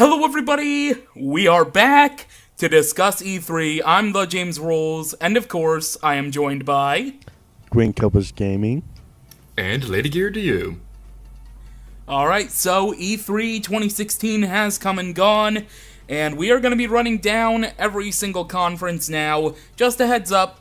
Hello everybody! We are back to discuss E3. I'm the James Rolls, and of course, I am joined by... Green Cobras Gaming. And Lady Gear to you. Alright, so E3 2016 has come and gone, and we are going to be running down every single conference now. Just a heads up,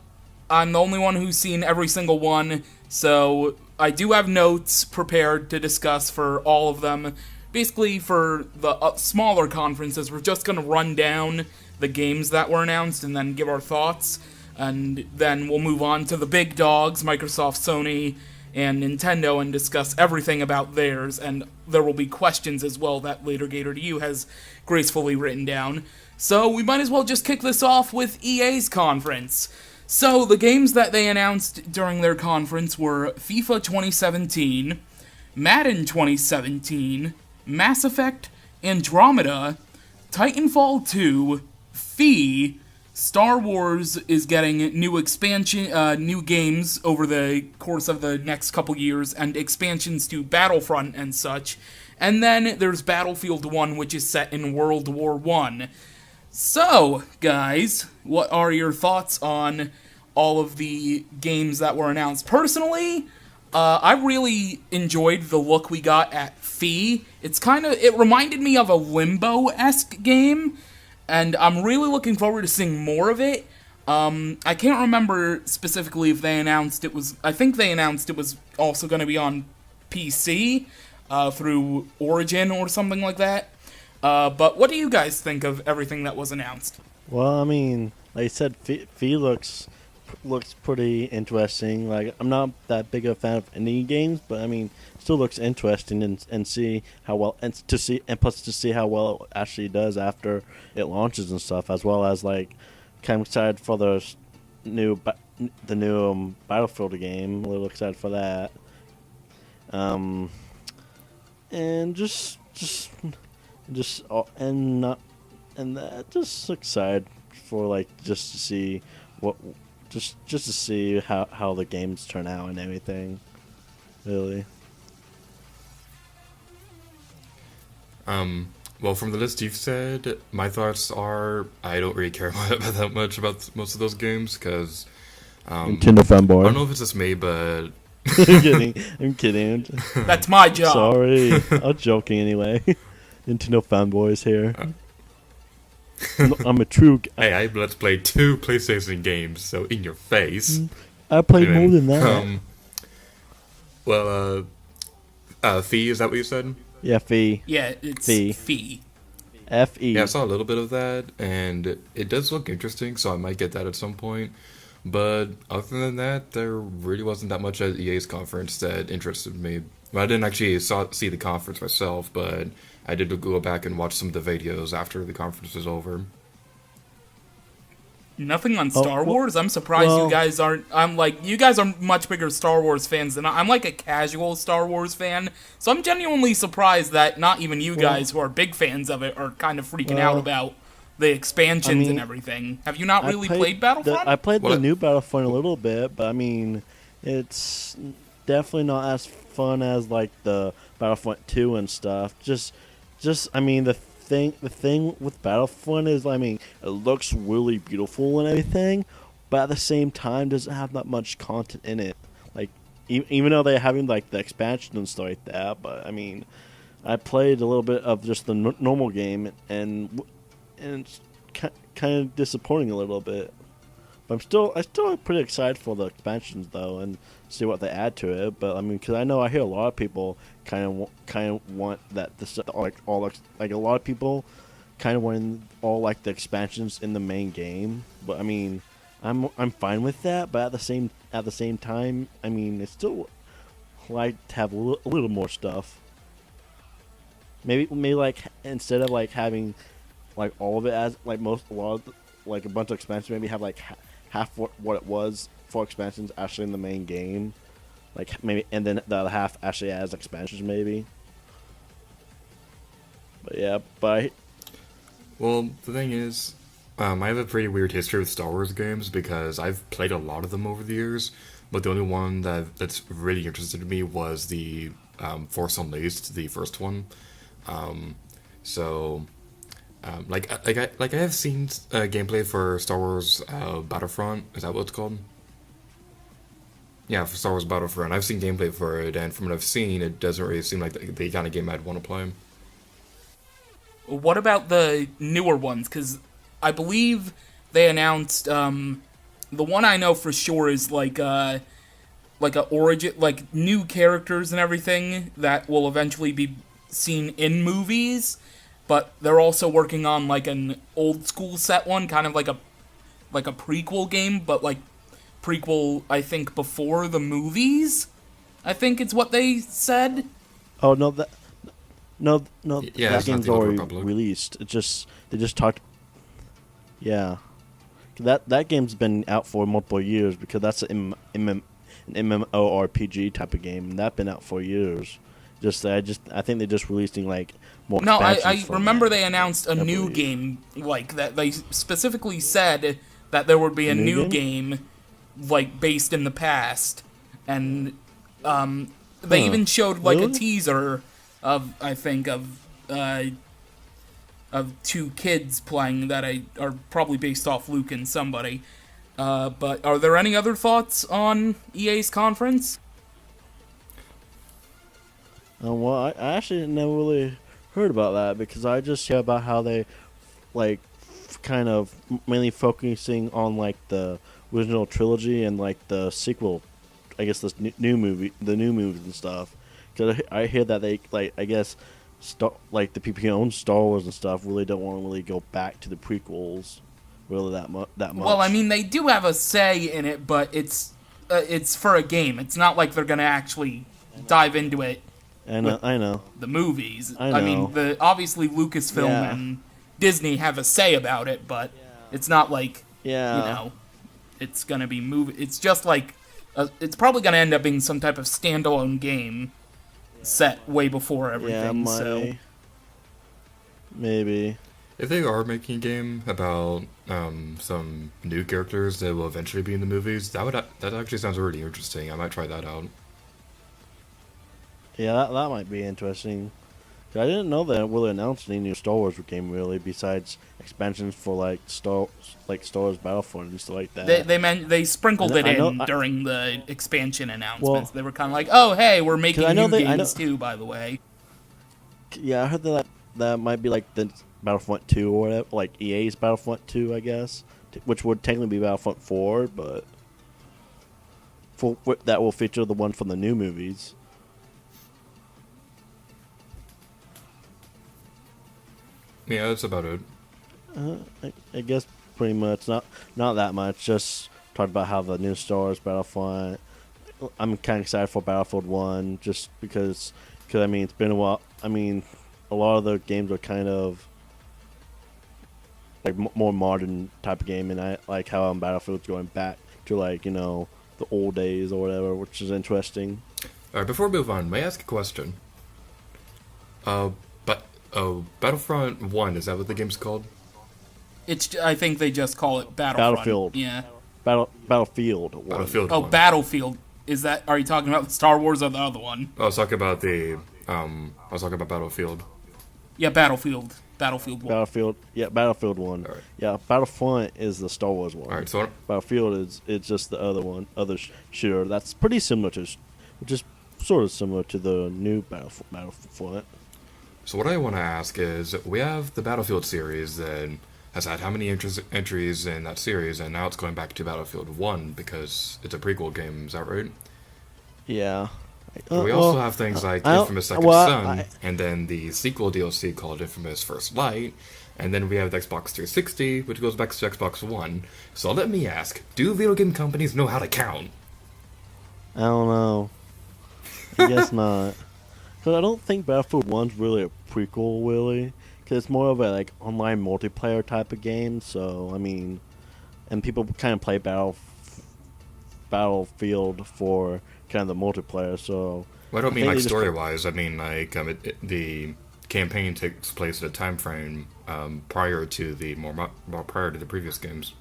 I'm the only one who's seen every single one, so I do have notes prepared to discuss for all of them. Basically, for the smaller conferences, we're just going to run down the games that were announced and then give our thoughts. And then we'll move on to the big dogs, Microsoft, Sony, and Nintendo, and discuss everything about theirs. And there will be questions as well that Later Gator to You has gracefully written down. So we might as well just kick this off with EA's conference. So the games that they announced during their conference were FIFA 2017, Madden 2017, Mass Effect, Andromeda, Titanfall 2, Fee, Star Wars is getting new expansion, new games over the course of the next couple years, and expansions to Battlefront and such. And then there's Battlefield 1, which is set in World War 1. So, guys, what are your thoughts on all of the games that were announced? Personally, I really enjoyed the look we got at Fee. It reminded me of a Limbo-esque game, and I'm really looking forward to seeing more of it. I can't remember specifically if they announced it was... I think they announced it was also going to be on PC through Origin or something like that. But what do you guys think of everything that was announced? Well, I mean, like I said, Fee looks pretty interesting. Like, I'm not that big a fan of indie games, but I mean, still looks interesting and see how well plus to see how well it actually does after it launches and stuff, as well as like kind of excited for the new Battlefield game. A little excited for that. And just excited for like just to see what. Just to see how the games turn out and everything, really. Well, from the list you've said, my thoughts are I don't really care that much about most of those games because Nintendo fanboy. I don't know if it's just me, but I'm kidding. That's my job. Sorry, I'm joking anyway. Nintendo fanboys here. I'm a true. Hey, I let's play 2 PlayStation games, so in your face. I played more than that. Fee, is that what you said? Yeah, Fee. Yeah, it's Fee. F-E. Yeah, I saw a little bit of that, and it does look interesting, so I might get that at some point. But other than that, there really wasn't that much at EA's conference that interested me. Well, I didn't actually see the conference myself, but I did go back and watch some of the videos after the conference was over. Nothing on Star Wars? I'm surprised you guys aren't... you guys are much bigger Star Wars fans than I'm like a casual Star Wars fan, so I'm genuinely surprised that not even you guys who are big fans of it are kind of freaking out about the expansions and everything. Have you not really played Battlefront? I played the new Battlefront a little bit, but I mean, it's definitely not as fun as like the Battlefront 2 and stuff. I mean, the thing with Battlefront is, I mean, it looks really beautiful and everything, but at the same time doesn't have that much content in it. Like, even though they're having like the expansion and stuff like that, but I mean, I played a little bit of just the normal game, and it's kind of disappointing a little bit. But I still pretty excited for the expansions though, and see what they add to it. But I mean, because I hear a lot of people kind of want that a lot of people kind of want all like the expansions in the main game. But I mean, I'm fine with that. But at the same time, I mean, it's still like to have a little more stuff. Maybe like instead of like having like all of it as like a bunch of expansions, maybe have like half what it was for expansions actually in the main game, like maybe, and then the other half actually as expansions maybe. But yeah, Well, the thing is, I have a pretty weird history with Star Wars games because I've played a lot of them over the years, but the only one that's really interested me was the Force Unleashed, the first one. So I have seen gameplay for Star Wars Battlefront. Is that what it's called? Yeah, for Star Wars Battlefront. I've seen gameplay for it, and from what I've seen, it doesn't really seem like the kind of game I'd want to play. What about the newer ones? Because I believe they announced the one I know for sure is like a origin, like new characters and everything that will eventually be seen in movies. But they're also working on like an old school set one, kind of like a prequel game, but like prequel I think before the movies. I think it's what they said. Oh no, no, Yeah, that it's not game's the Old already Republic. released. They just talked. Yeah, that game's been out for multiple years because that's an MMORPG type of game, and that's been out for years. I think they're just releasing like more. No, I expansions for remember that. they announced a I new believe. game like that. They specifically said that there would be a New new game like based in the past, and they Huh. even showed like a Really? teaser of I think of two kids playing that are probably based off Luke and somebody. But are there any other thoughts on EA's conference? Well, I actually never really heard about that because I just hear about how they, like, kind of mainly focusing on like the original trilogy and like the sequel, I guess the new movies and stuff. Because I hear that they like I guess, the people who own Star Wars and stuff really don't want to really go back to the prequels, really that much. Well, I mean, they do have a say in it, but it's for a game. It's not like they're gonna actually dive into it. And I know. The movies. I mean, know. obviously Lucasfilm Yeah. and Disney have a say about it, but it's not like Yeah. it's gonna be It's just like it's probably gonna end up being some type of standalone game set way before everything. So Maybe. If they are making a game about some new characters that will eventually be in the movies, that actually sounds really interesting. I might try that out. Yeah, that might be interesting. 'Cause I didn't know that really announced any new Star Wars game really, besides expansions for like Star Wars Battlefront and stuff like that. they sprinkled it I know- in I- during the expansion announcements. Well, They were kind of like, "Oh, hey, we're making I know new they- I games know- too." By the way, Yeah, I heard that might be like the Battlefront 2 or whatever, like EA's Battlefront 2, I guess, which would technically be Battlefront 4, but that will feature the one from the new movies. Yeah, that's about it. I guess pretty much not that much. Just talked about how the new Star Wars Battlefront. I'm kind of excited for Battlefield 1 just because I mean it's been a while. I mean, a lot of the games are kind of like more modern type of game, and I like how Battlefield's going back to like the old days or whatever, which is interesting. All right, before we move on, may I ask a question? Battlefront 1, is that what the game's called? I think they just call it Battlefront. Battlefield. Yeah. Battlefield 1. Battlefield Oh, 1. Battlefield. Are you talking about Star Wars or the other one? I was talking about Battlefield. Yeah, Battlefield. Battlefield 1. Battlefield 1. All right. Yeah, Battlefront is the Star Wars one. All right, so Battlefield is just the other shooter. That's pretty similar which is sort of similar to the new Battlefront. So what I want to ask is, we have the Battlefield series that has had how many entries in that series, and now it's going back to Battlefield 1 because it's a prequel game, is that right? Yeah. We also have things like Infamous Second Son, and then the sequel DLC called Infamous First Light, and then we have the Xbox 360, which goes back to Xbox One. So let me ask, do video game companies know how to count? I don't know. I guess not. Because I don't think Battlefield 1's really a prequel, really. Because it's more of a like online multiplayer type of game. So I mean, and people kind of play Battlefield for kind of the multiplayer. So Well, I don't mean think like they just- story-wise. I mean like the campaign takes place at a time frame prior to the prior to the previous games.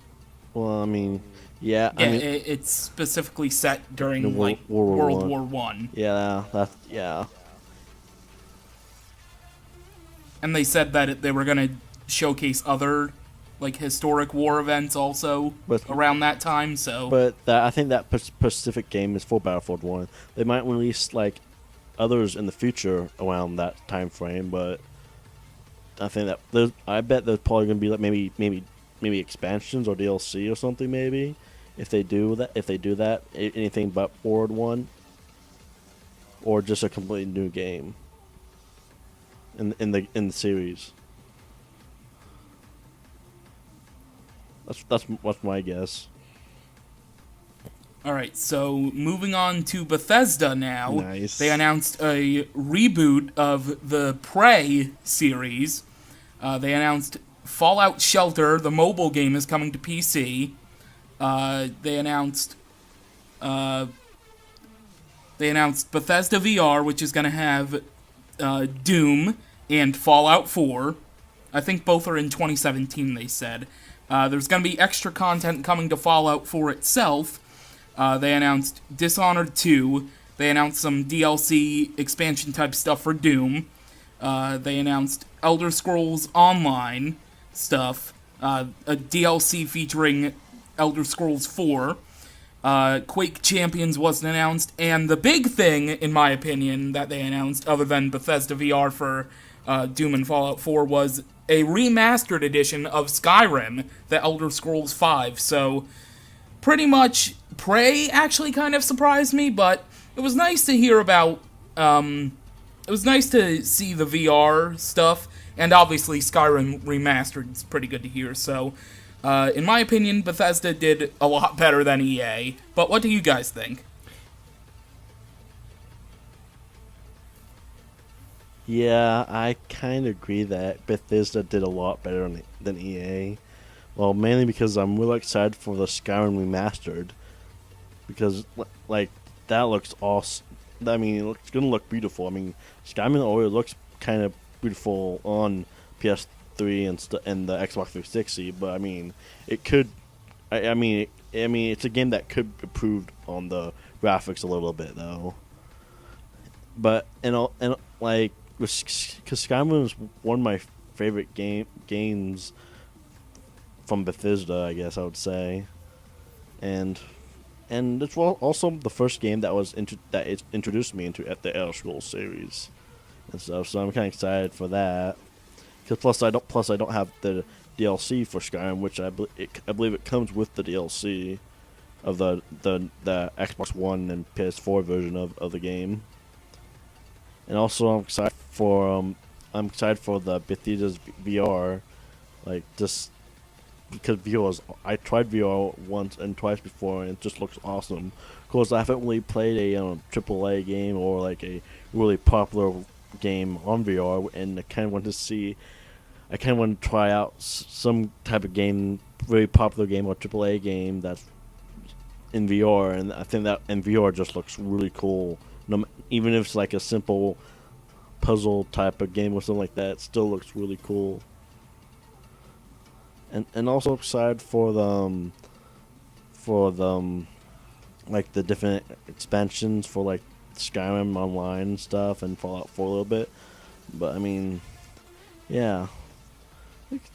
Well, I mean, yeah. Yeah, I mean, it's specifically set during The like World World War War One, yeah. and they said that they were gonna showcase other like historic war events also But- around that time. So I think that specific game is for Battlefield 1. They might release like others in the future around that time frame, but I think that I bet there's probably going to be like maybe expansions or DLC or something maybe if they do that anything but World 1 or just a completely new game in the series. That's my guess. all right, so moving on to Bethesda now. Nice. They announced a reboot of the Prey series. They announced Fallout Shelter, the mobile game, is coming to PC. They announced Bethesda VR, which is going to have Doom and Fallout 4. I think both are in 2017, they said. There's going to be extra content coming to Fallout 4 itself. They announced Dishonored 2. They announced some DLC expansion type stuff for Doom. They announced Elder Scrolls Online stuff. A DLC featuring Elder Scrolls 4. Quake Champions wasn't announced. And the big thing, in my opinion, that they announced, other than Bethesda VR for Doom and Fallout 4, was a remastered edition of Skyrim, the Elder Scrolls 5. So, pretty much, Prey actually kind of surprised me, but it was nice to hear about, it was nice to see the VR stuff, and obviously Skyrim Remastered is pretty good to hear, so, in my opinion, Bethesda did a lot better than EA, but what do you guys think? Yeah, I kind of agree that Bethesda did a lot better than EA. Well, mainly because I'm really excited for the Skyrim Remastered. Because, like, that looks awesome. I mean, it's going to look beautiful. I mean, Skyrim already looks kind of beautiful on PS3 and the Xbox 360. But, I mean, it could... I mean, it's a game that could improve on the graphics a little bit, though. But, like... Because Skyrim is one of my favorite games from Bethesda, I guess I would say, and it's also the first game that it introduced me into the Elder Scrolls series and stuff. So I'm kind of excited for that. Because plus I don't have the DLC for Skyrim, which I believe it comes with the DLC of the Xbox One and PS4 version of the game. And also, I'm excited for the Bethesda's VR, like just because I tried VR once and twice before, and it just looks awesome. Of course, I haven't really played a AAA game or like a really popular game on VR, and I kind of want to try out some type of game, very popular game or AAA game that's in VR, and I think that in VR just looks really cool. Even if it's like a simple puzzle type of game or something like that, it still looks really cool. And also excited for the like the different expansions for like Skyrim Online and stuff and Fallout 4 a little bit. But I mean, yeah,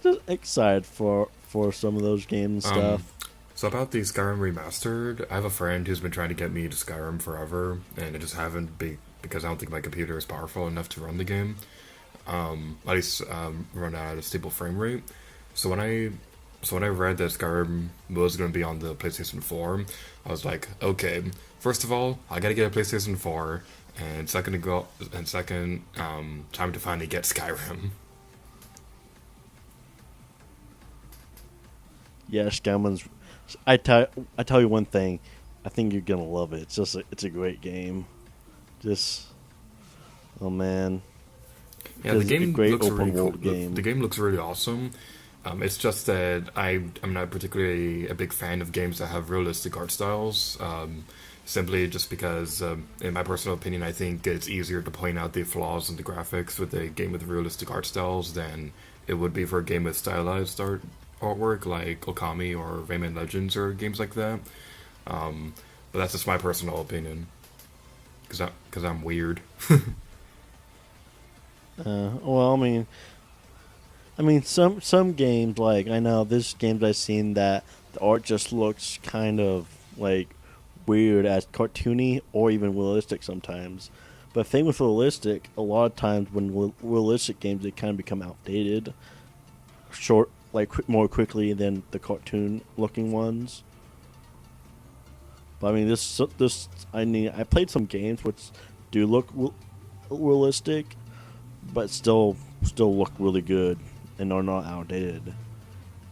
just excited for some of those games and stuff. So about the Skyrim Remastered, I have a friend who's been trying to get me to Skyrim forever, and I just haven't because I don't think my computer is powerful enough to run the game. At least run at a stable frame rate. So when I read that Skyrim was going to be on the PlayStation 4, I was like, okay, first of all, I gotta get a PlayStation 4, and second, time to finally get Skyrim. Yeah, Skyrim's. I tell you one thing, I think you're gonna love it. It's a great game. Just, oh man. Yeah, the game looks really cool. Game. The game looks really awesome. It's just that I'm not particularly a big fan of games that have realistic art styles. Simply just because, in my personal opinion, I think it's easier to point out the flaws in the graphics with a game with realistic art styles than it would be for a game with stylized artwork like Okami or Rayman Legends or games like that. But that's just my personal opinion. Because I'm weird. Well, I mean, I mean, some games, like, I know there's games I've seen that the art just looks kind of like weird, as cartoony or even realistic sometimes. But the thing with realistic, a lot of times when realistic games, they kind of become outdated, short, like more quickly than the cartoon looking ones. But I mean, I played some games which do look realistic, but still look really good and are not outdated.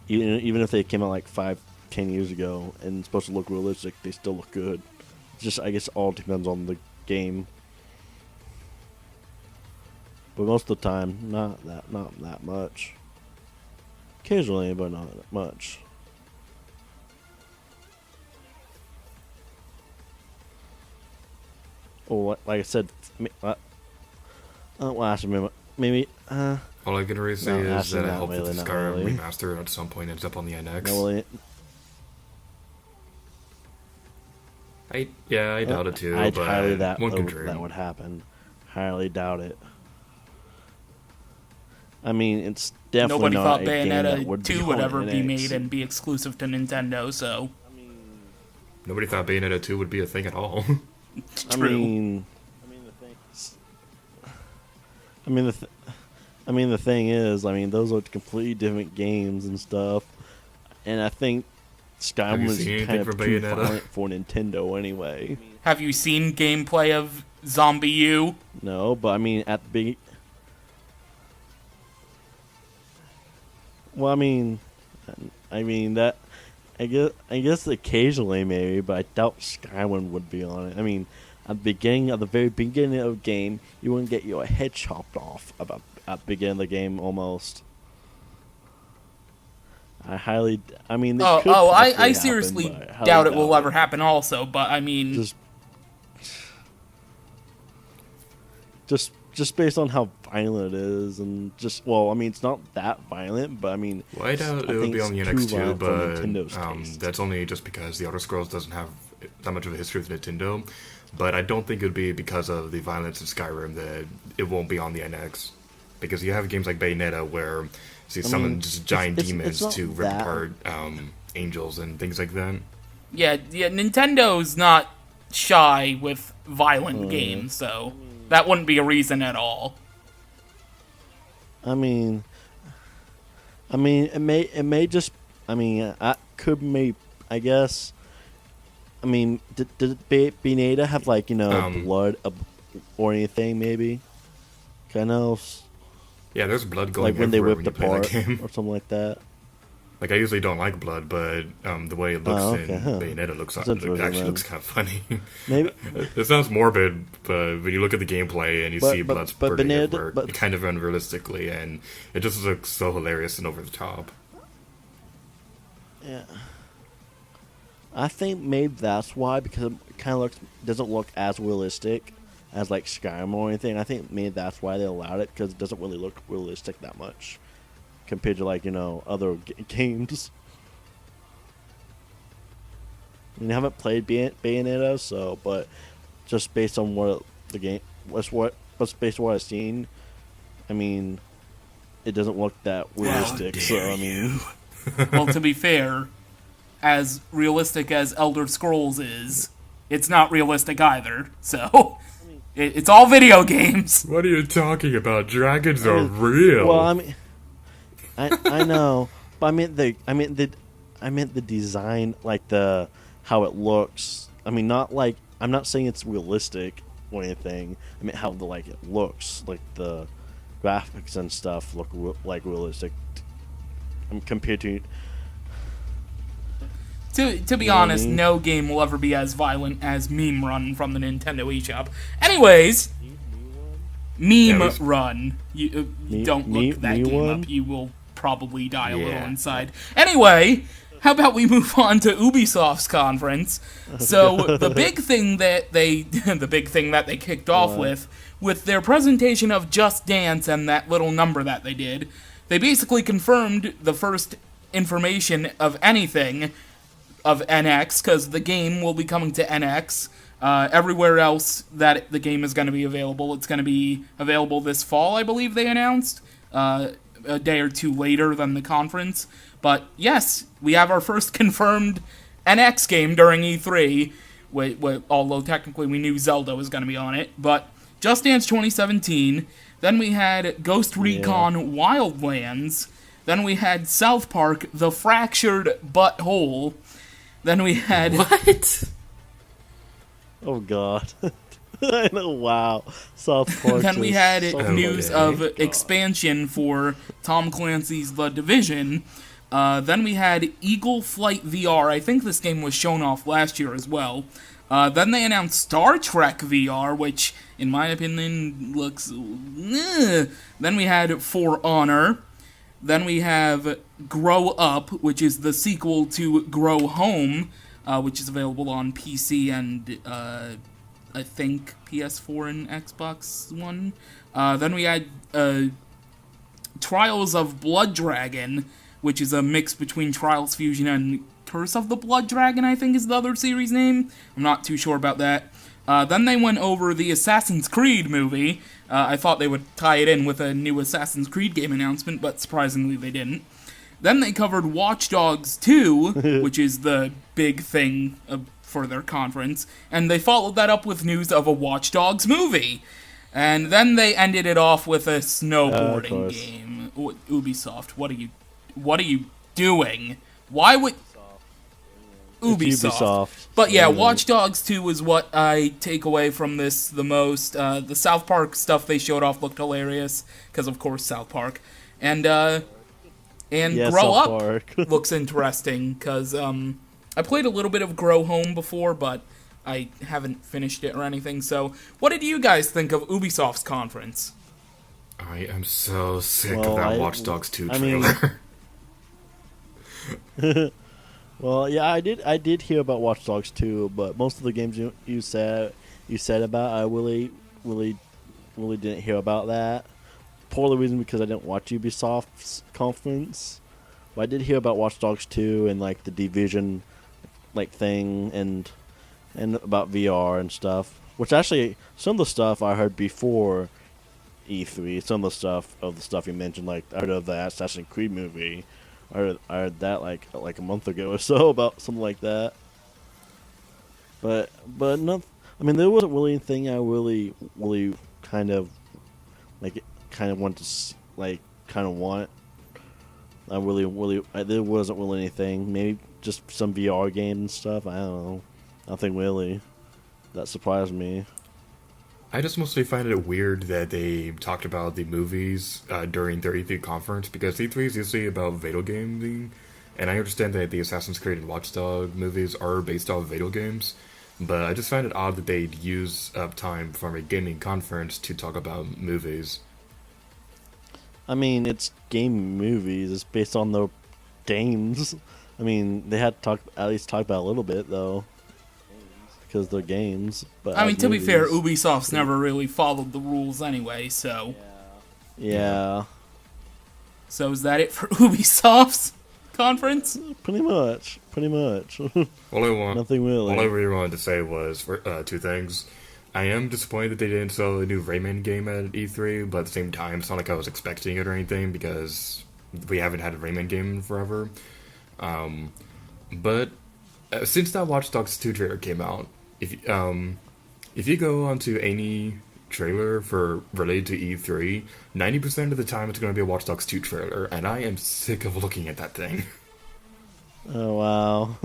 Even if they came out like 5, 10 years ago and supposed to look realistic, they still look good. Just I guess all depends on the game. But most of the time, not that much. Occasionally, but not that much. Or like I said, well, actually, maybe. All I can really say No, is actually that I not hope that really, the not Skyrim really. remaster at some point ends up on the NX. No, really, I doubt it too, I'd but highly doubt one can dream. that would happen. Highly doubt it. I mean, it's definitely Nobody not thought a game that Bayonetta would 2 be would on ever be NX. made and be exclusive to Nintendo, so Nobody thought Bayonetta 2 would be a thing at all. it's I true. mean, the thing is, I mean, those are completely different games and stuff, and I think Skyrim you is seen anything kind of for too Bayonetta? violent for Nintendo anyway. Have you seen gameplay of Zombie U? No, but I mean, at the big. Well, I mean that. I guess occasionally maybe, but I doubt Skyrim would be on it. I mean, at the very beginning of the game, you wouldn't get your head chopped off at the beginning of the game almost. I mean, they could I possibly seriously happen, but I highly doubt it will ever happen also, but I mean, just based on how violent it is, and I mean, it's not that violent, but I mean, Well, I doubt I it would think be on the it's NX too too, violent for but Nintendo's taste. that's only just because the Elder Scrolls doesn't have that much of a history with Nintendo. But I don't think it would be because of the violence in Skyrim that it won't be on the NX. Because you have games like Bayonetta where you summon just giant demons not to rip that- apart angels and things like that. yeah, Nintendo's not shy with violent games, so that wouldn't be a reason at all. I mean, it may just. I mean, I could may. I guess. I mean, did Bayonetta have like blood or anything? Maybe. Kind of Yeah, there's blood going like when they everywhere whipped when you play that apart game. or something like that. Like, I usually don't like blood, but the way it looks okay, in huh. Bayonetta That's interesting, actually then. looks kind of funny. Maybe. It sounds morbid, but when you look at the gameplay and you see blood but spurting Bayonetta- everywhere, but- kind of unrealistically, and it just looks so hilarious and over the top. Yeah. I think maybe that's why, because it kind of doesn't look as realistic as like Skyrim or anything. I think maybe that's why they allowed it, because it doesn't really look realistic that much compared to like other games. I mean, I haven't played Bayonetta, so but just based on what the game what's based on what I've seen, I mean, it doesn't look that realistic. So I mean, Well, to be fair, as realistic as Elder Scrolls is, it's not realistic either, so it's all video games. What are you talking about? Dragons are real. well, I mean, I know, but I meant the design, like how it looks. I mean, not like, I'm not saying it's realistic or anything. I mean how it looks, like the graphics and stuff look like realistic. Compared to. To be You know what I honest, mean? no game will ever be as violent as Meme Run from the Nintendo eShop. Anyways, Meme Yeah, Run. You don't look that Me game One? up. You will probably die a little Yeah. inside. Anyway, how about we move on to Ubisoft's conference? So the big thing that they kicked off with their presentation of Just Dance and that little number that they did, they basically confirmed the first information of anything of NX, because the game will be coming to NX. Everywhere else that the game is going to be available, it's going to be available this fall, I believe they announced. a day or two later than the conference. But yes, we have our first confirmed NX game during E3, although technically we knew Zelda was going to be on it. But Just Dance 2017, then we had Ghost Recon Wildlands, then we had South Park The Fractured Butthole, then we had... What? Oh god. I know, wow. South Park. Then we had so news funny. of expansion for Tom Clancy's The Division. Then we had Eagle Flight VR. I think this game was shown off last year as well. Then they announced Star Trek VR, which, in my opinion, looks... Then we had For Honor. Then we have Grow Up, which is the sequel to Grow Home, which is available on PC and... I think PS4 and Xbox One. Then we had Trials of Blood Dragon, which is a mix between Trials Fusion and Curse of the Blood Dragon, I think is the other series name. I'm not too sure about that. Then they went over the Assassin's Creed movie. I thought they would tie it in with a new Assassin's Creed game announcement, but surprisingly they didn't. Then they covered Watch Dogs 2, which is the big thing for their conference, and they followed that up with news of a Watch Dogs movie. And then they ended it off with a snowboarding game. Ubisoft, what are you doing? Why would Ubisoft? But yeah, Watch Dogs 2 is what I take away from this the most. The South Park stuff they showed off looked hilarious, because of course South Park. And Grow South Up Park. looks interesting, because I played a little bit of Grow Home before, but I haven't finished it or anything. So, what did you guys think of Ubisoft's conference? I am so sick of that Watch Dogs 2 trailer. Well, yeah, I did hear about Watch Dogs 2, but most of the games you said about, I really didn't hear about that. Poorly reason because I didn't watch Ubisoft's conference. But I did hear about Watch Dogs 2 and like the Division thing and about VR and stuff. Which actually some of the stuff I heard before E3, some of the stuff you mentioned, like I heard of the Assassin's Creed movie. I heard that like a month ago or so about something like that. But no, I mean there wasn't really anything I really kind of want to want. There wasn't really anything. Maybe just some VR games and stuff. I don't know. Nothing really that surprised me. I just mostly find it weird that they talked about the movies during their E3 conference, because E3 is usually about video gaming, and I understand that the Assassin's Creed and Watch Dogs movies are based off video games, but I just find it odd that they'd use up time from a gaming conference to talk about movies. I mean, it's game movies. It's based on the games. I mean, they had to at least talk about it a little bit, though, because they're games. But I mean, to be fair, Ubisoft's never really followed the rules anyway, so... Yeah. So is that it for Ubisoft's conference? Pretty much. Nothing really. All I really wanted to say was two things. I am disappointed that they didn't sell a new Rayman game at E3, but at the same time, it's not like I was expecting it or anything, because we haven't had a Rayman game in forever. But since that Watch Dogs 2 trailer came out, if you go onto any trailer related to E3, 90% of the time it's going to be a Watch Dogs 2 trailer, and I am sick of looking at that thing. Oh, wow.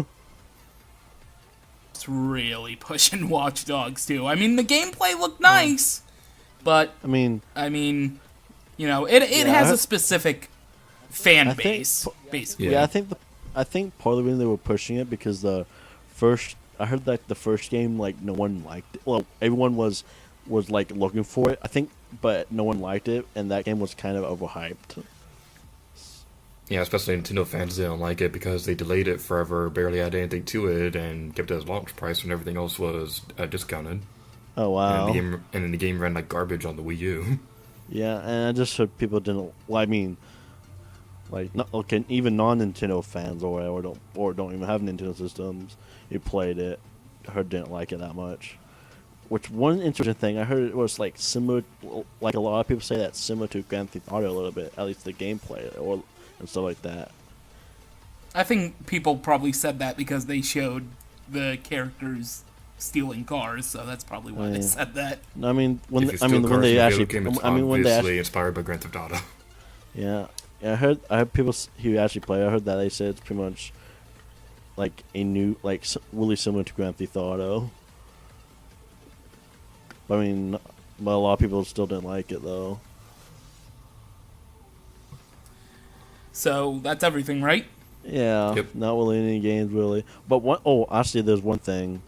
It's really pushing Watch Dogs 2. I mean, the gameplay looked nice, but I mean, you know, it has a specific fan base, basically. Yeah, I think part of the reason they were pushing it because I heard that the first game, like, no one liked it. Well, everyone was like looking for it, I think, but no one liked it, and that game was kind of overhyped. Yeah, especially Nintendo fans didn't like it because they delayed it forever, barely had anything to it, and kept it as launch price when everything else was discounted. Oh, wow. And then the game ran like garbage on the Wii U. Yeah, and I just heard people didn't. Well, I mean, like, even non-Nintendo fans or whatever don't even have Nintendo systems who played it, heard didn't like it that much. which one interesting thing I heard it was like similar, like a lot of people say that's similar to Grand Theft Auto a little bit, at least the gameplay or and stuff like that. I think people probably said that because they showed the characters stealing cars, so that's probably why they said that. I mean, If you steal when cars they in a actually, video game, it's I mean, when they obviously actually, inspired by Grand Theft Auto. yeah, I heard people who actually play. I heard that they said it's pretty much like a new, like really similar to Grand Theft Auto. I mean, but a lot of people still didn't like it though. So that's everything, right? Yeah, Yep. not really any games really. But actually, there's one thing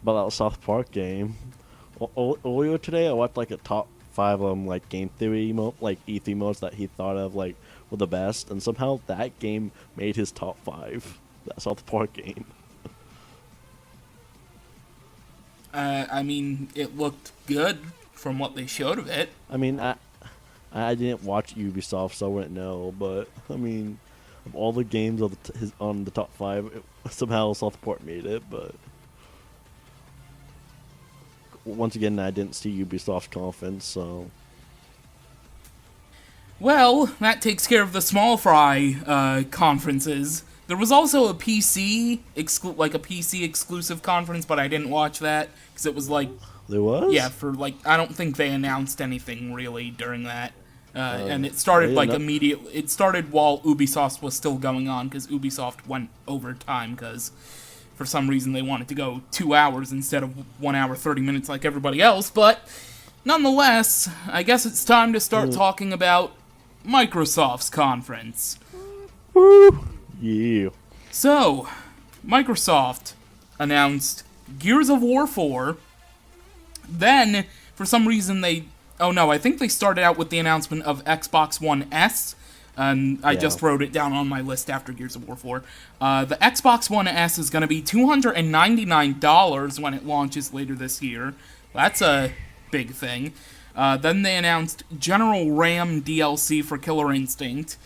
about that South Park game. Earlier today, I watched like a top 5 like game theory like E3 modes that he thought of like were the best, and somehow that game made his top 5. That South Park game. I mean, it looked good from what they showed of it. I mean, I didn't watch Ubisoft, so I wouldn't know. But I mean, of all the games on the top 5, somehow South Park made it. But once again, I didn't see Ubisoft conference, so. Well, that takes care of the small fry conferences. There was also a PC exclusive conference, but I didn't watch that because it was like, There was? yeah, for like, I don't think they announced anything really during that. And it started yeah, like no- immediately. It started while Ubisoft was still going on because Ubisoft went over time because for some reason they wanted to go 2 hours instead of 1 hour 30 minutes like everybody else. But nonetheless, I guess it's time to start talking about Microsoft's conference. Woo! Yeah. So, Microsoft announced Gears of War 4. Then, for some reason, I think they started out with the announcement of Xbox One S. And I just wrote it down on my list after Gears of War 4. The Xbox One S is going to be $299 when it launches later this year. That's a big thing. Then they announced General Ram DLC for Killer Instinct.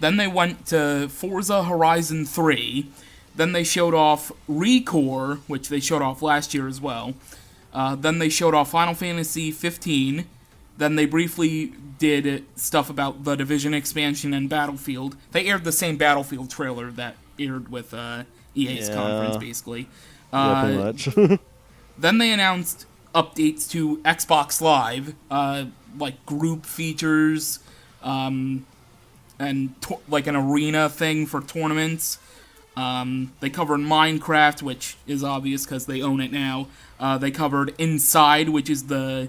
Then they went to Forza Horizon 3. Then they showed off ReCore, which they showed off last year as well. Then they showed off Final Fantasy 15. Then they briefly did stuff about the Division expansion and Battlefield. They aired the same Battlefield trailer that aired with EA's conference, basically. Yeah, pretty much. Then they announced updates to Xbox Live, like group features, and like an arena thing for tournaments. They covered Minecraft, which is obvious because they own it now. They covered Inside, which is the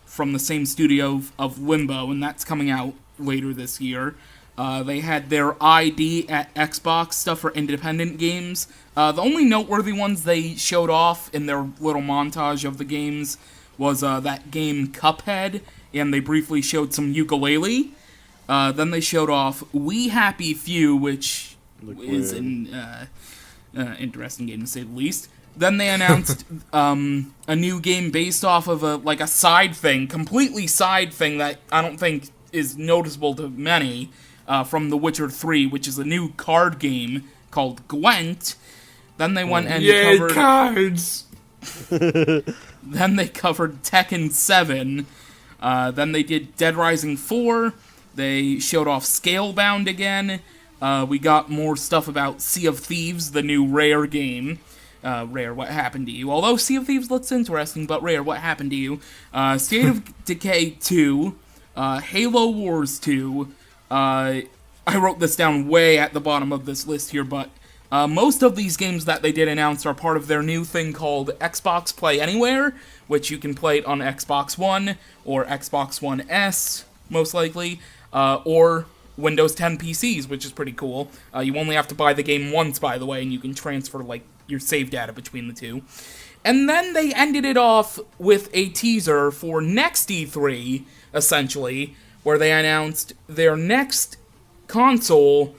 from the same studio of Limbo, and that's coming out later this year. They had their ID at Xbox stuff for independent games. The only noteworthy ones they showed off in their little montage of the games was that game Cuphead, and they briefly showed some Yooka-Laylee. Then they showed off We Happy Few, which is an interesting game to say the least. Then they announced a new game based off of a side thing, completely side thing that I don't think is noticeable to many, from The Witcher 3, which is a new card game called Gwent. Then they went and covered cards! Then they covered Tekken 7. Then they did Dead Rising 4. They showed off Scalebound again. We got more stuff about Sea of Thieves, the new Rare game. Rare, what happened to you? Although Sea of Thieves looks interesting, but Rare, what happened to you? State of Decay 2. Halo Wars 2. I wrote this down way at the bottom of this list here, but most of these games that they did announce are part of their new thing called Xbox Play Anywhere, which you can play it on Xbox One or Xbox One S, most likely, or Windows 10 PCs, which is pretty cool. You only have to buy the game once, by the way, and you can transfer your save data between the two. And then they ended it off with a teaser for next E3, essentially, where they announced their next console,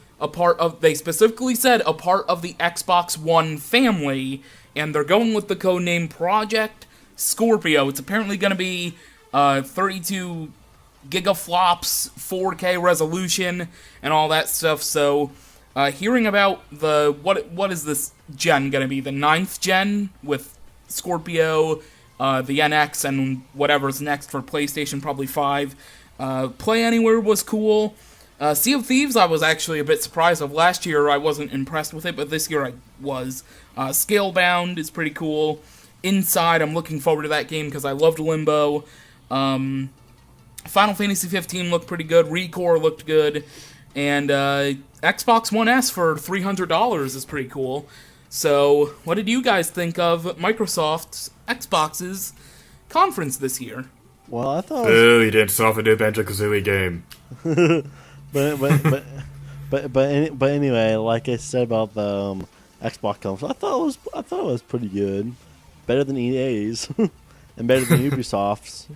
they specifically said a part of the Xbox One family, and they're going with the codename Project Scorpio. It's apparently going to be 32 gigaflops, 4K resolution, and all that stuff. So, hearing about what is this gen going to be? The 9th gen with Scorpio the NX and whatever's next for PlayStation, probably 5. Play Anywhere was cool. Sea of Thieves, I was actually a bit surprised of. Last year, I wasn't impressed with it, but this year I was. Scalebound is pretty cool. Inside, I'm looking forward to that game because I loved Limbo. Final Fantasy 15 looked pretty good. Recore looked good. And Xbox One S for $300 is pretty cool. So, what did you guys think of Microsoft's Xbox's conference this year? Well, I thought. Ooh, you didn't solve a new Banjo-Kazooie game. but anyway, like I said about the Xbox conference, I thought it was pretty good, better than EA's, and better than Ubisoft's.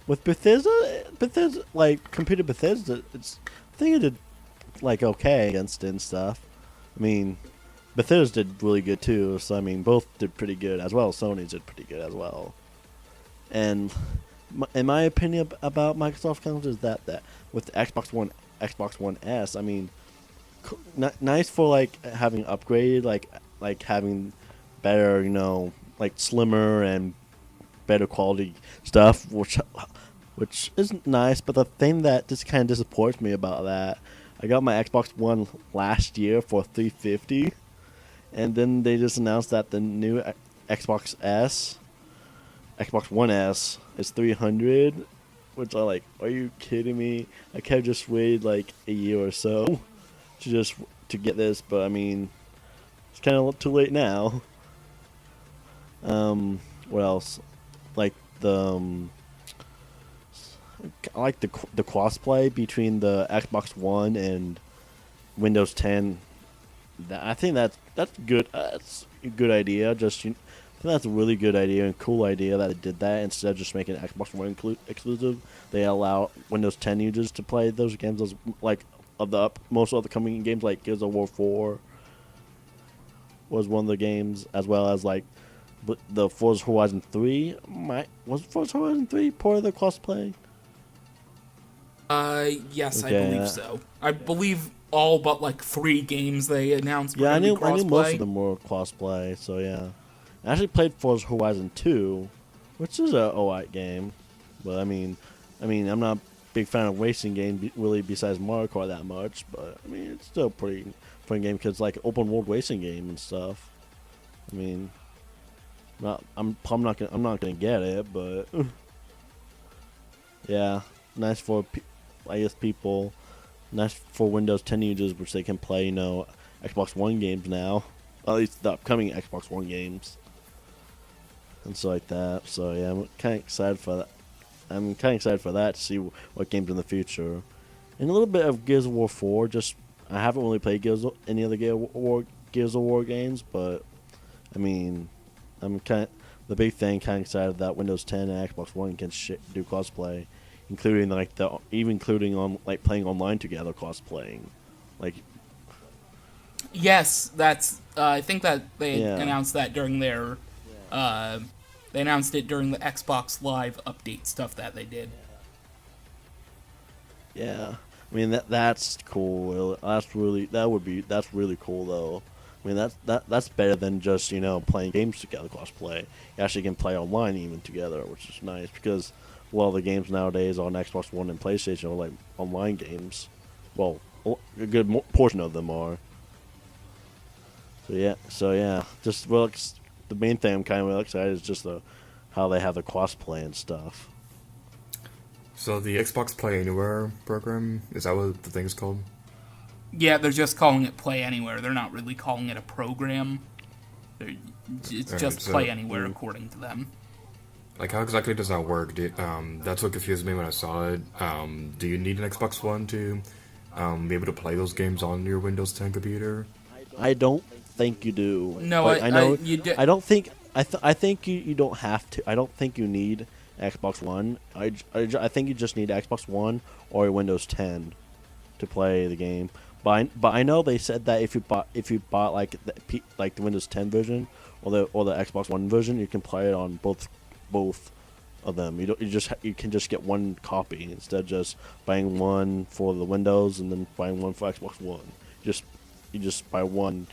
With Bethesda, like compared to Bethesda, I think it did like okay against it and stuff. I mean, Bethesda did really good too, so I mean, both did pretty good as well. Sony's did pretty good as well. And in my opinion about Microsoft conference is that with the Xbox One S, I mean, nice for like having upgraded, like having better, like slimmer and better quality stuff, which isn't nice. But the thing that just kind of disappoints me about that, I got my Xbox One last year for $350, and then they just announced that the new Xbox One S is $300, which I like. Are you kidding me? I could have just waited like a year or so to get this, but I mean, it's kind of too late now. What else? Like I like the crossplay between the Xbox One and Windows 10. I think that's good. That's a good idea. I think that's a really good idea and cool idea that they did that instead of just making Xbox One exclusive. They allow Windows 10 users to play those games, most of the coming games like Gears of War 4 was one of the games, as well as like the Forza Horizon 3. Was Forza Horizon 3 part of the crossplay? Yes, Okay, I believe so. I believe all but like 3 games they announced were Yeah, I knew crossplay. most of them were crossplay, so yeah. I actually played Forza Horizon 2, which is a alright game, but I mean, I'm not a big fan of racing games really besides Mario Kart that much, but I mean, it's still a pretty fun game because it's like an open world racing game and stuff. I mean, I'm not gonna get it, but yeah, nice for people. Nice for Windows 10 users, which they can play, Xbox One games now. At least the upcoming Xbox One games. And so like that. So yeah, I'm kind of excited for that. I'm kind of excited for that to see what games in the future. And a little bit of Gears of War 4. I haven't really played any other Gears of War games, but I mean, the big thing. Kind of excited that Windows 10 and Xbox One can do crossplay, including playing online together, cosplaying, like. Yes, that's. I think that they Yeah. announced that during their. They announced it during the Xbox Live update stuff that they did. Yeah, I mean that's cool. That's really cool though. I mean that's better than just playing games together crossplay. You actually can play online even together, which is nice because a lot of the games nowadays on Xbox One and PlayStation are like online games. Well, a good portion of them are. So yeah, the main thing I'm kind of really excited is just how they have the crossplay and stuff. So the Xbox Play Anywhere program, is that what the thing is called? Yeah, they're just calling it Play Anywhere. They're not really calling it a program. It's just Play Anywhere, according to them. Like, how exactly does that work? That's what confused me when I saw it. Do you need an Xbox One to be able to play those games on your Windows 10 computer? I don't think you do. No, I know. you do. I don't think. I think you don't have to. I don't think you need Xbox One. I think you just need Xbox One or a Windows 10 to play the game. But I know they said that if you bought like the Windows 10 version or the Xbox One version, you can play it on both of them. You can just get one copy instead of just buying one for the Windows and then buying one for Xbox One. You just buy one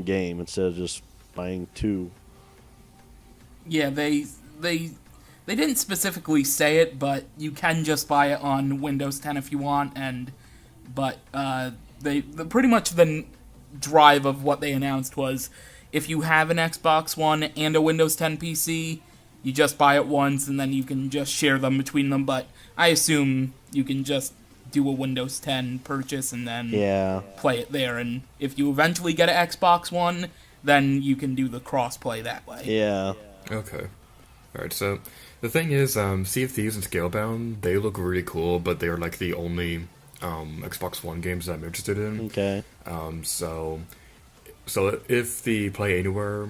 game instead of just buying two. Yeah, they didn't specifically say it, but you can just buy it on Windows 10 if you want, but pretty much the drive of what they announced was if you have an Xbox One and a Windows 10 PC, you just buy it once and then you can just share them between them, but I assume you can just do a Windows 10 purchase and then play it there, and if you eventually get an Xbox One, then you can do the cross-play that way. Yeah. Okay. Alright, so the thing is, Sea of Thieves and Scalebound, they look really cool, but they're like the only Xbox One games that I'm interested in. Okay. So if the Play Anywhere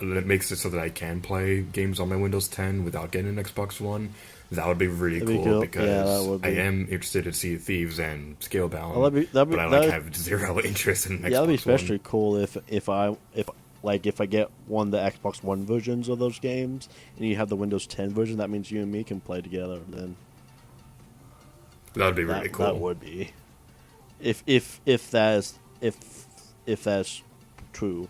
it makes it so that I can play games on my Windows 10 without getting an Xbox One, that would be really cool because I am interested in Sea of Thieves and Scalebound, but I have zero interest in an Xbox One. Yeah, that'd be especially cool if I get one of the Xbox One versions of those games and you have the Windows 10 version. That means you and me can play together. Then that'd be really cool. That would be if that's true.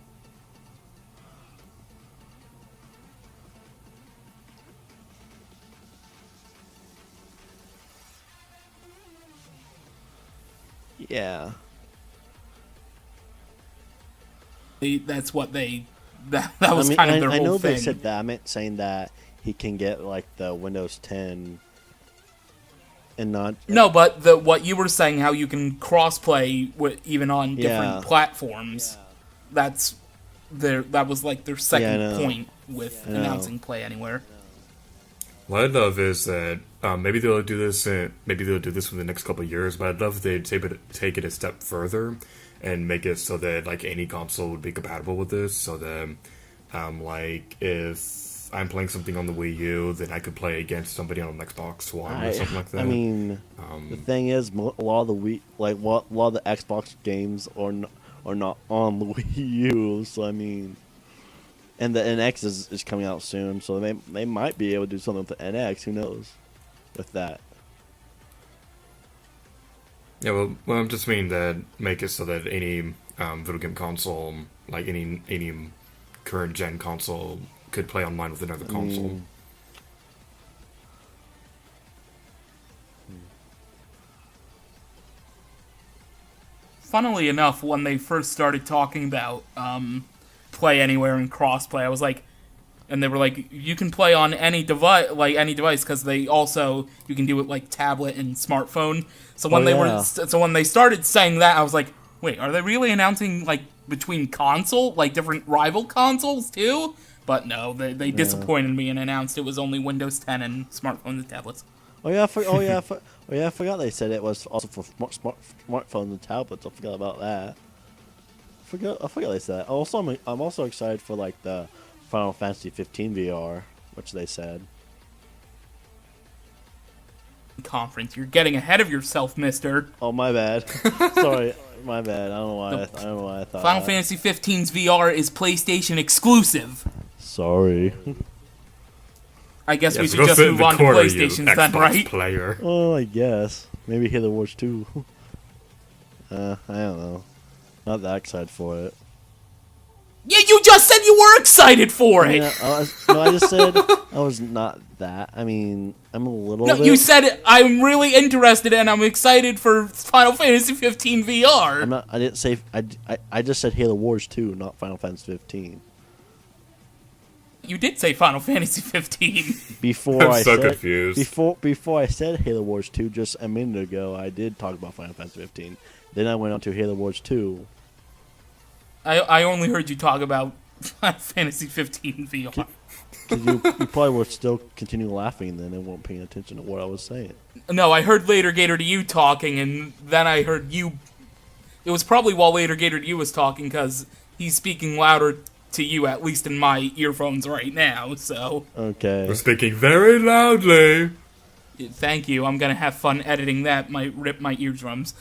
Yeah. That's what that was kind of their whole thing. I know they said that. I meant saying that he can get like the Windows 10 and not. No, but what you were saying, how you can crossplay even on different platforms. Yeah. That was like their second point with announcing Play Anywhere. What I'd love is that maybe they'll do this. Maybe they'll do this for the next couple of years. But I'd love if they'd take it a step further and make it so that like any console would be compatible with this. So that like if I'm playing something on the Wii U, then I could play against somebody on an Xbox One or something like that. I mean, the thing is, a lot of the Xbox games are not on the Wii U. So I mean. And the NX is coming out soon, so they might be able to do something with the NX. Who knows with that? Yeah, well, I'm just meaning that make it so that any video game console, like any current gen console, could play online with another console. Funnily enough, when they first started talking about Play Anywhere and crossplay, I was like, and they were like, you can play on any device, because you can do it like tablet and smartphone. So when when they started saying that, I was like, wait, are they really announcing like between different rival consoles too? But no, they disappointed me and announced it was only Windows 10 and smartphones and tablets. I forgot they said it was also for smartphones and tablets. I forgot about that. I forgot they said that. Also, I'm also excited for like the Final Fantasy 15 VR, which they said. Conference, you're getting ahead of yourself, mister. Oh, my bad. Sorry, my bad. I don't know why I thought Final Fantasy 15's VR is PlayStation exclusive. Sorry. I guess we should just move on to PlayStation then, right? Player. Oh, I guess. Maybe Halo Wars 2. I don't know. Not that excited for it. Yeah, you just said you were excited for it! Yeah, I just said I was not that. I mean, I'm a little bit... you said I'm really interested and I'm excited for Final Fantasy 15 VR. I didn't say... I just said Halo Wars 2, not Final Fantasy 15. You did say Final Fantasy 15. I'm so confused. Before I said Halo Wars 2 just a minute ago, I did talk about Final Fantasy 15. Then I went on to Halo Wars 2. I only heard you talk about Final Fantasy 15 VR. You probably would still continue laughing then and weren't paying attention to what I was saying. No, I heard Later Gator to you talking, and then I heard you... It was probably while Later Gator to you was talking, because he's speaking louder to you, at least in my earphones right now, so... Okay. We're speaking very loudly. Thank you. I'm going to have fun editing that. Might rip my eardrums.